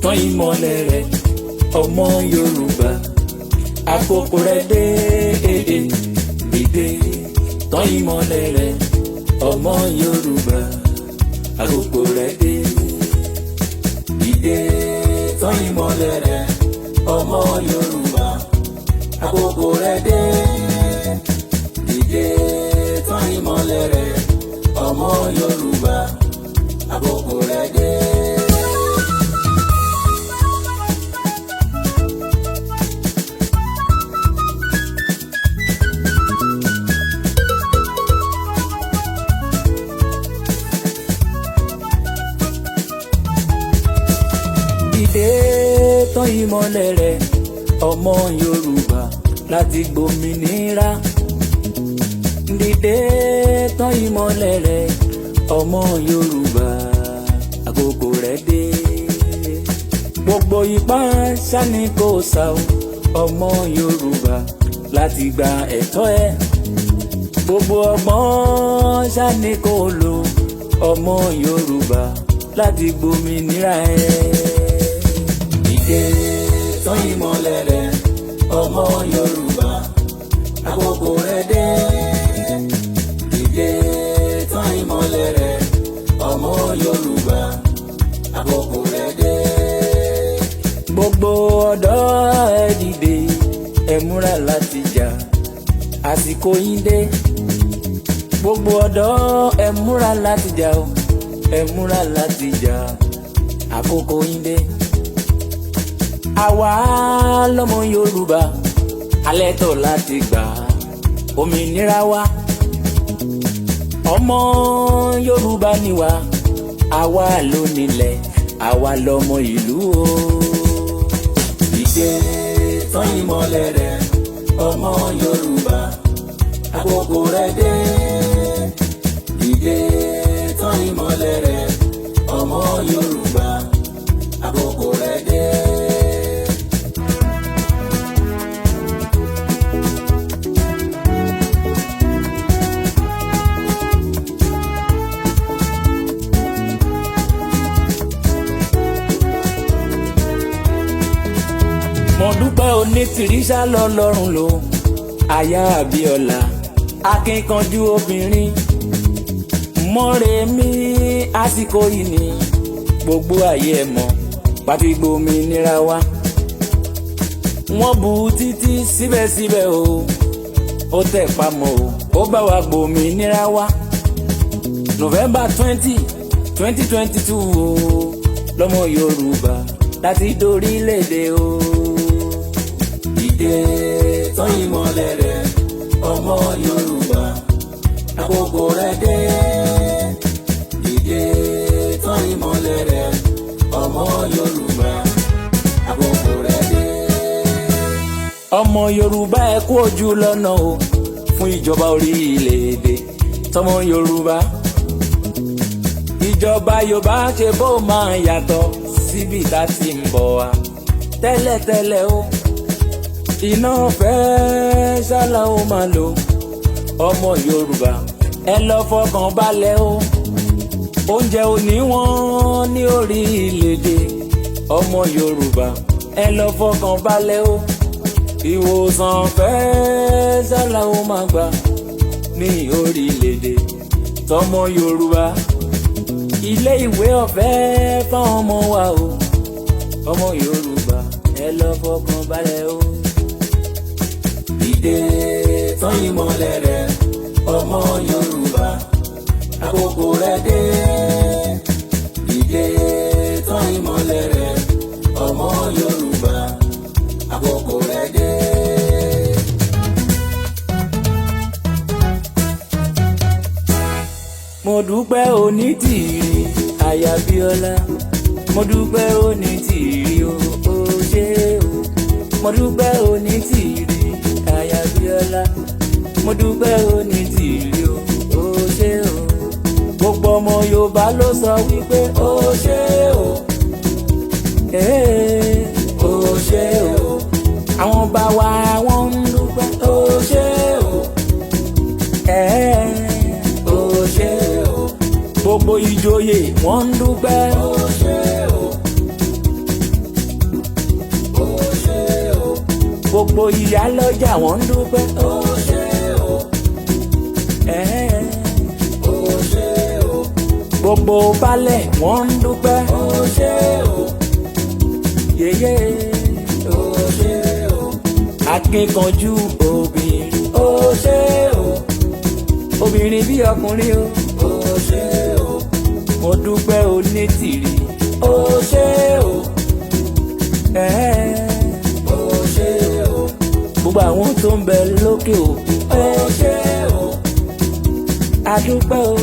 tán ìmọ́lẹ̀ rẹ̀ ọmọ Yorùbá. Àkókò rẹ̀ dé dìde tán ìmọ́lẹ̀ rẹ̀ ọmọ Yorùbá. Àkókò rẹ̀ dé dìde tán ìmọ́lẹ̀ rẹ̀ ọmọ Yorùbá. Àkókò rẹ̀ dé dìde tán ìmọ́lẹ̀ rẹ̀ ọmọ Yorùbá. Àkókò rẹ̀ dé. Dìde tán ìmọ́lẹ̀ rẹ̀ ọmọ Yorùbá láti gbòmìnira. Dìde tán ìmọ́lẹ̀ rẹ̀ ọmọ Yorùbá. Àkókò rẹ̀ dé. Gbogbo ipá ṣáni kò sá o ọmọ Yorùbá láti gba ẹ̀tọ́ ẹ. Gbogbo ọgbọ́n ṣáni kò lò ọmọ Yorùbá láti gbòmìnira ẹ. Dìde tán ìmọ́lẹ̀ rẹ̀ ọmọ Yorùbá. Àkókò rẹ̀ dé. Dìde tán ìmọ́lẹ̀ rẹ̀ ọmọ Yorùbá. Àkókò rẹ̀ dé. Gbogbo ọ̀dọ́ ẹ dìde, ẹ múra láti jà, àsìkò yín dé. Gbogbo ọ̀dọ́ ẹ múra láti jà o, ẹ múra láti jà, àkókò yín dé. Àwa lọ́mọ Yorùbá alẹ́ tọ̀ láti gbà òmìnira wa. Ọmọ Yorùbá ni wa, àwa ló nílẹ̀, àwa lọ́mọ ìlú o. Dìde tán ìmọ́lẹ̀ rẹ̀ ọmọ Yorùbá. Àkókò rẹ̀ dé. Dìde tán ìmọ́lẹ̀ rẹ̀ ọmọ Yorùbá. Àkókò rẹ̀ dé. Mo dúpẹ́ Onítìríṣà lọ́lọ́run lò aya Abíọ́lá akínkanjú obìnrin. Mọ́remí àsìkò yìí ni gbogbo ayé ẹ̀ mọ̀ pàtí gbòmìnira wa. Wọ́n bú títí síbẹ̀síbẹ̀ o, ó tẹ̀ pamọ́ o, ó bá wa gbòmìnira wa. November 2022 o, lọ́mọ Yorùbá láti dórílẹ̀-èdè o. Dìde tán ìmọ́lẹ̀ rẹ̀ ọmọ Yorùbá. Àkókò rẹ̀ dé. Dìde tán ìmọ́lẹ̀ rẹ̀ ọmọ Yorùbá. Àkókò rẹ̀ dé. Ọmọ Yorùbá ẹ kú ojú lọ́nà o fún ìjọba orílẹ̀-èdè tọmọ Yorùbá. Ìjọba Yorùbá ṣe bó máa yàtọ̀ síbi tá ti ń bọ̀ wá tẹ́lẹ̀tẹ́lẹ̀ o. Iná fẹ́ ṣálá ó máa lò ọmọ Yorùbá ẹ lọ fọkàn balẹ̀ o. Oúnjẹ ò ní wọ́n ní orílẹ̀-èdè ọmọ Yorùbá ẹ lọ fọkàn balẹ̀ o. Ìwòsàn fẹ́ ṣálá ó máa gbà ní orílẹ̀-èdè tọmọ Yorùbá. Ilé ìwé ọ̀fẹ́ fáwọn ọmọ wa o ọmọ Yorùbá ẹ lọ fọkàn balẹ̀ o. Dìde tán ìmọ́lẹ̀ rẹ̀ ọmọ Yorùbá. Àkókò rẹ̀ dé. Dìde tán ìmọ́lẹ̀ rẹ̀ ọmọ Yorùbá. Àkókò rẹ̀ dé. Mo dúpẹ́ Onítìrí aya Abíọ́lá. Mo dúpẹ́ Onítìrí o, ó ṣé o. Mo dúpẹ́ Onítìrí aya Abíọ́lá. Mo dúpẹ́ Onítìrí o, ó ṣé o. Gbogbo ọmọ Yorùbá ló sọ wípé ó ṣé o. Ó ṣé o. Àwọn bá wa wọ́n ń dúpẹ́ ó ṣé o. Ó ṣé o. Gbogbo ìjòyè wọ́n ń dúpẹ́ ó ṣé o. gbogbo ìyá lọ́jà wọ́n ń dúpẹ́. ó ṣé o, ó ṣé o, gbogbo baálẹ̀ wọ́n ń dúpẹ́. ó ṣé o, yéyé ó ṣé o, akínkanjú obìnrin. ó ṣé o, obìnrin bí ọkùnrin o. ó ṣé o, mo dúpẹ́ onítìrí. ó ṣé o, Ẹ̀ẹ́, ó ṣé o, gbogbo àwọn tó ń bẹ lókè òkun. ó ṣé o, a dúpẹ́ o.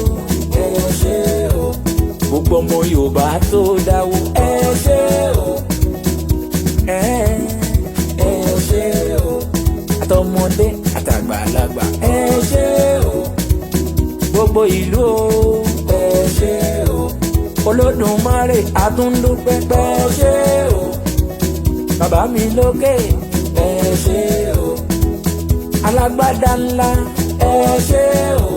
ó ṣé o, gbogbo ọmọ Yorùbá tó dáwó. ó ṣé o, Ẹ̀ẹ́, ó ṣé o, àtọmọdé àtàgbàlagbà. ó ṣé o, gbogbo ìlú o. ó ṣé o, Olódùmarè àtúndúpẹ́. ó ṣé o, bàbá mi lókè. ó ṣé o, alágbádá ńlá. ó ṣé o,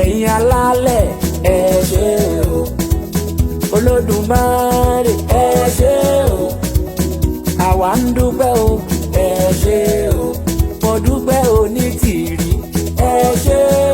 ẹ̀yin alálẹ̀. ó ṣé o, Olódùmarè. ó ṣé o, àwa ń dúpẹ́ o. ó ṣé o, mo dúpẹ́ onítìrí. ó ṣé o.